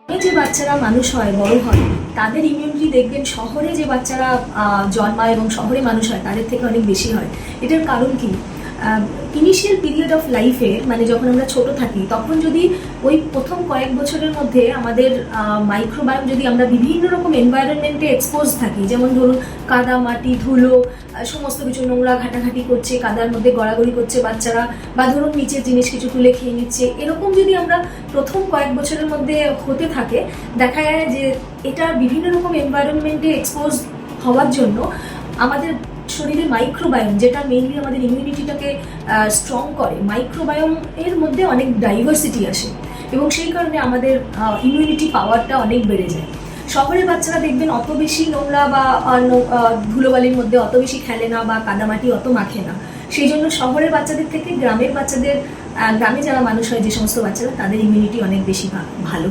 যে বাচ্চারা মানুষ হয়, বড় হয়, তাদের ইমিউনিটি দেখবেন শহরে যে বাচ্চারা জন্মায় এবং শহরে মানুষ হয় তাদের থেকে অনেক বেশি হয়। এটার কারণ কি? ইনিশিয়াল পিরিয়ড অফ লাইফে, মানে যখন আমরা ছোট থাকি, তখন যদি ওই প্রথম কয়েক বছরের মধ্যে আমাদের মাইক্রোবায়োম, যদি আমরা বিভিন্ন রকম এনভায়রনমেন্টে এক্সপোজ থাকি, যেমন ধরুন কাদা, মাটি, ধুলো, সমস্ত কিছু নোংরা ঘাটাঘাটি করছে, কাদার মধ্যে গড়াগড়ি করছে বাচ্চারা, বা ধরুন নিচের জিনিস কিছু তুলে খেয়ে নিচ্ছে, এরকম যদি আমরা প্রথম কয়েক বছরের মধ্যে হতে থাকে, দেখা যায় যে এটা বিভিন্ন রকম এনভায়রনমেন্টে এক্সপোজ হওয়ার জন্য আমাদের শরীরে মাইক্রোবায়োম, যেটা মেইনলি আমাদের ইমিউনিটিটাকে স্ট্রং করে, মাইক্রোবায়োম এর মধ্যে অনেক ডাইভার্সিটি আসে এবং সেই কারণে আমাদের ইমিউনিটি পাওয়ারটা অনেক বেড়ে যায়। শহরের বাচ্চারা দেখবেন অত বেশি নোংরা বা ধুলোবালির মধ্যে অত বেশি খেলে না বা কাদামাটি অত মাখে না। সেই জন্য শহরের বাচ্চাদের থেকে গ্রামের বাচ্চাদের, গ্রামে যারা মানুষ হয় যে সমস্ত বাচ্চারা, তাদের ইমিউনিটি অনেক বেশি ভালো।